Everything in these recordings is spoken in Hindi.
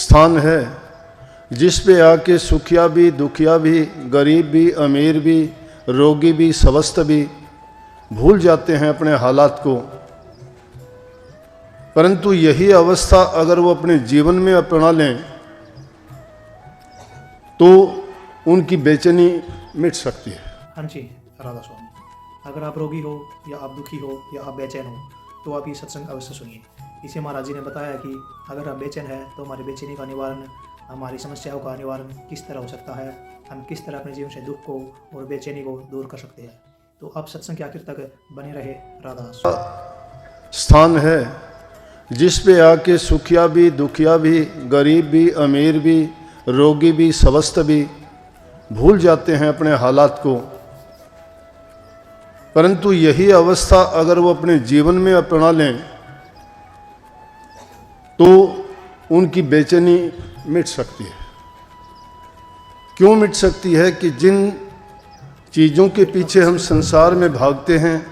स्थान है जिस पे आके सुखिया भी, दुखिया भी, गरीब भी, अमीर भी, रोगी भी, स्वस्थ भी भूल जाते हैं अपने हालात को। परंतु यही अवस्था अगर वो अपने जीवन में अपना लें तो उनकी बेचैनी मिट सकती है। हाँ जी, राधा स्वामी, अगर आप रोगी हो या आप दुखी हो या आप बेचैन हो तो आप ये सत्संग अवश्य सुनिए। इसे महाराज जी ने बताया कि अगर हम बेचैन हैं तो हमारी बेचैनी का निवारण, हमारी समस्याओं का निवारण किस तरह हो सकता है, हम किस तरह अपने जीवन से दुख को और बेचैनी को दूर कर सकते हैं। तो आप सत्संग के आखिर तक बने रहे। राधा स्वामी। स्थान है जिस पे आके सुखिया भी, दुखिया भी, गरीब भी, अमीर भी, रोगी भी, स्वस्थ भी भूल जाते हैं अपने हालात को। परंतु यही अवस्था अगर वो अपने जीवन में अपना लें तो उनकी बेचैनी मिट सकती है। क्यों मिट सकती है कि जिन चीज़ों के पीछे हम संसार में भागते हैं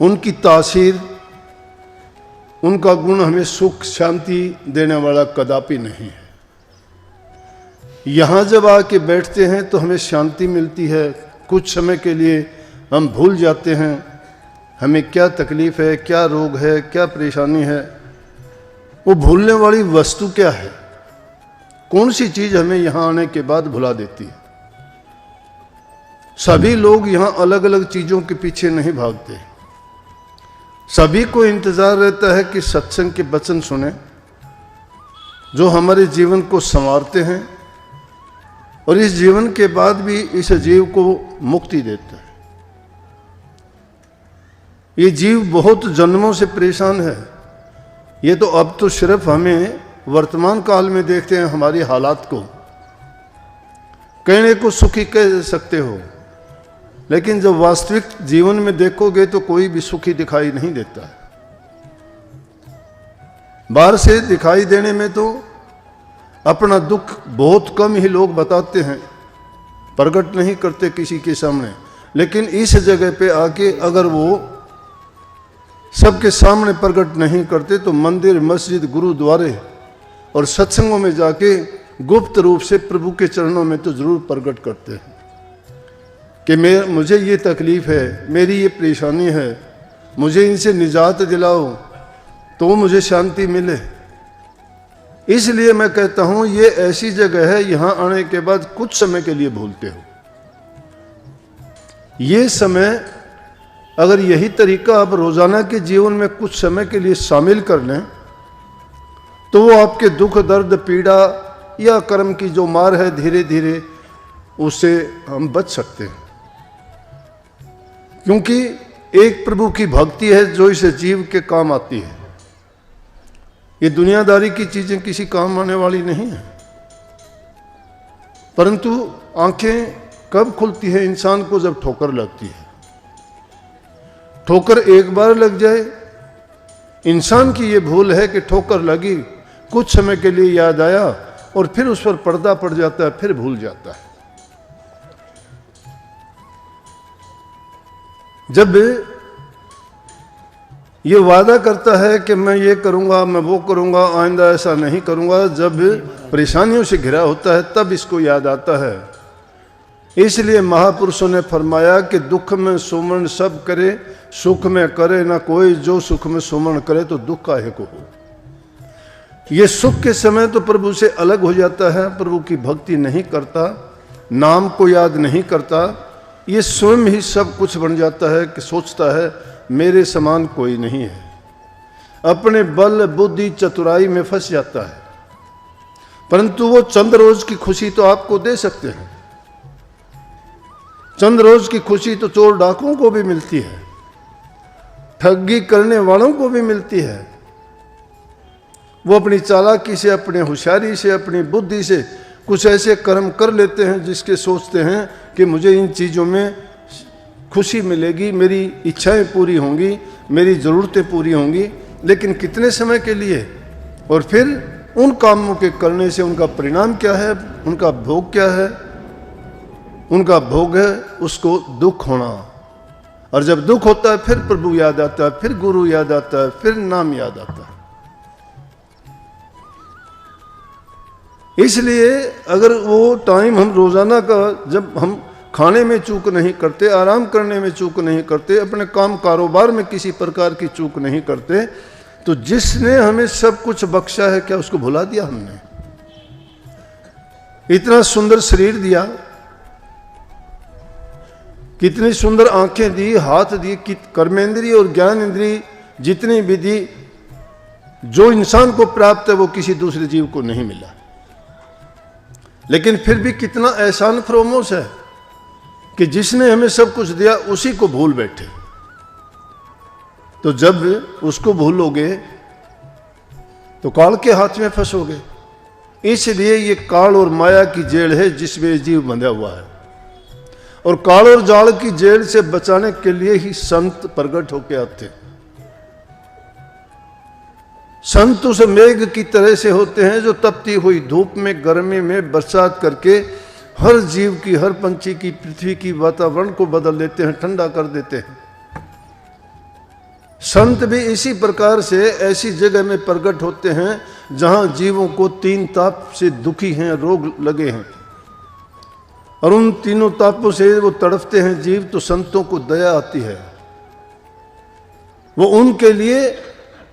उनकी तासीर, उनका गुण हमें सुख शांति देने वाला कदापि नहीं है। यहाँ जब आके बैठते हैं तो हमें शांति मिलती है। कुछ समय के लिए हम भूल जाते हैं हमें क्या तकलीफ़ है, क्या रोग है, क्या परेशानी है। वो भूलने वाली वस्तु क्या है? कौन सी चीज़ हमें यहाँ आने के बाद भुला देती है? सभी लोग यहाँ अलग अलग चीज़ों के पीछे नहीं भागते। सभी को इंतज़ार रहता है कि सत्संग के वचन सुने जो हमारे जीवन को संवारते हैं और इस जीवन के बाद भी इस जीव को मुक्ति देता है। ये जीव बहुत जन्मों से परेशान है। ये तो अब तो सिर्फ हमें वर्तमान काल में देखते हैं हमारी हालात को, कहने को सुखी कह सकते हो, लेकिन जब वास्तविक जीवन में देखोगे तो कोई भी सुखी दिखाई नहीं देता है। बाहर से दिखाई देने में तो अपना दुख बहुत कम ही लोग बताते हैं, प्रकट नहीं करते किसी के सामने। लेकिन इस जगह पे आके अगर वो सबके सामने प्रकट नहीं करते तो मंदिर, मस्जिद, गुरुद्वारे और सत्संगों में जाके गुप्त रूप से प्रभु के चरणों में तो जरूर प्रकट करते हैं कि मुझे ये तकलीफ़ है, मेरी ये परेशानी है, मुझे इनसे निजात दिलाओ तो मुझे शांति मिले। इसलिए मैं कहता हूँ ये ऐसी जगह है, यहाँ आने के बाद कुछ समय के लिए भूलते हो। ये समय अगर यही तरीका आप रोज़ाना के जीवन में कुछ समय के लिए शामिल कर लें तो वो आपके दुख, दर्द, पीड़ा या कर्म की जो मार है धीरे धीरे उससे हम बच सकते हैं। क्योंकि एक प्रभु की भक्ति है जो इस जीव के काम आती है। ये दुनियादारी की चीजें किसी काम आने वाली नहीं है। परंतु आंखें कब खुलती है इंसान को? जब ठोकर लगती है। ठोकर एक बार लग जाए, इंसान की ये भूल है कि ठोकर लगी, कुछ समय के लिए याद आया और फिर उस पर पर्दा पड़ जाता है, फिर भूल जाता है। जब ये वादा करता है कि मैं ये करूंगा, मैं वो करूंगा, आइंदा ऐसा नहीं करूंगा, जब परेशानियों से घिरा होता है तब इसको याद आता है। इसलिए महापुरुषों ने फरमाया कि दुख में सुमन सब करे, सुख में करे ना कोई, जो सुख में सुमन करे तो दुख काहे को हो। ये सुख के समय तो प्रभु से अलग हो जाता है, प्रभु की भक्ति नहीं करता, नाम को याद नहीं करता, ये स्वयं ही सब कुछ बन जाता है कि सोचता है मेरे समान कोई नहीं है। अपने बल, बुद्धि, चतुराई में फंस जाता है। परंतु वो चंद रोज की खुशी तो आपको दे सकते हैं। चंद रोज की खुशी तो चोर डाकुओं को भी मिलती है, ठगी करने वालों को भी मिलती है। वो अपनी चालाकी से, अपने होशियारी से, अपनी बुद्धि से कुछ ऐसे कर्म कर लेते हैं जिसके सोचते हैं कि मुझे इन चीज़ों में खुशी मिलेगी, मेरी इच्छाएं पूरी होंगी, मेरी ज़रूरतें पूरी होंगी, लेकिन कितने समय के लिए। और फिर उन कामों के करने से उनका परिणाम क्या है, उनका भोग क्या है? उनका भोग है उसको दुख होना। और जब दुख होता है फिर प्रभु याद आता है, फिर गुरु याद आता है, फिर नाम याद आता है। इसलिए अगर वो टाइम हम रोज़ाना का जब हम खाने में चूक नहीं करते, आराम करने में चूक नहीं करते, अपने काम कारोबार में किसी प्रकार की चूक नहीं करते, तो जिसने हमें सब कुछ बख्शा है क्या उसको भुला दिया हमने? इतना सुंदर शरीर दिया, कितनी सुंदर आंखें दी, हाथ दी, कर्मेंद्रिय और ज्ञान इंद्रिय जितनी भी दी, जो इंसान को प्राप्त है वो किसी दूसरे जीव को नहीं मिला। लेकिन फिर भी कितना एहसान फरोमोश है कि जिसने हमें सब कुछ दिया उसी को भूल बैठे। तो जब उसको भूलोगे तो काल के हाथ में फंसोगे। इसलिए ये काल और माया की जेल है जिसमें जीव बंधा हुआ है, और काल और जाल की जेल से बचाने के लिए ही संत प्रकट होके आते हैं। संत उस मेघ की तरह से होते हैं जो तपती हुई धूप में, गर्मी में बरसात करके हर जीव की, हर पंछी की, पृथ्वी की वातावरण को बदल देते हैं, ठंडा कर देते हैं। संत भी इसी प्रकार से ऐसी जगह में प्रकट होते हैं जहां जीवों को 3 ताप से दुखी हैं, रोग लगे हैं, और उन तीनों तापों से वो तड़फते हैं जीव। तो संतों को दया आती है, वो उनके लिए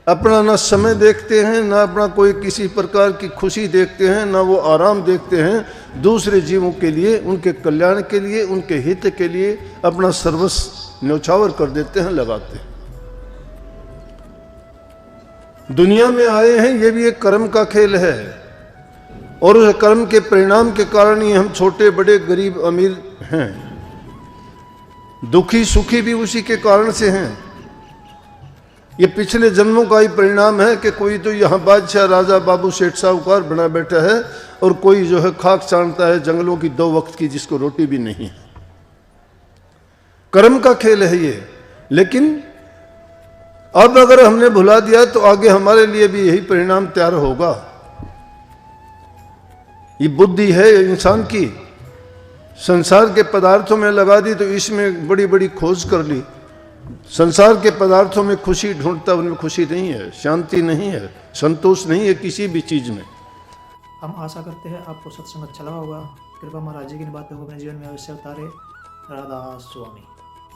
अपना ना समय देखते हैं, ना अपना कोई किसी प्रकार की खुशी देखते हैं, ना वो आराम देखते हैं। दूसरे जीवों के लिए, उनके कल्याण के लिए, उनके हित के लिए अपना सर्वस्व न्यौछावर कर देते हैं, लगाते हैं। दुनिया में आए हैं, ये भी एक कर्म का खेल है, और उस कर्म के परिणाम के कारण ही हम छोटे बड़े, गरीब अमीर हैं, दुखी सुखी भी उसी के कारण से हैं। ये पिछले जन्मों का ही परिणाम है कि कोई तो यहाँ बादशाह, राजा, बाबू, सेठ, साहूकार बना बैठा है, और कोई जो है खाक छानता है जंगलों की 2 वक्त की, जिसको रोटी भी नहीं है। कर्म का खेल है ये। लेकिन अब अगर हमने भुला दिया तो आगे हमारे लिए भी यही परिणाम तैयार होगा। ये बुद्धि है इंसान की, संसार के पदार्थों में लगा दी तो इसमें बड़ी बड़ी खोज कर ली। संसार के पदार्थों में खुशी ढूंढता, उनमें खुशी नहीं है, शांति नहीं है, संतोष नहीं है किसी भी चीज में। हम आशा करते हैं आपको सत्संग अच्छा लगा होगा। कृपा महाराज जी की इन बातों को अपने जीवन में अवश्य उतारे। राधा स्वामी।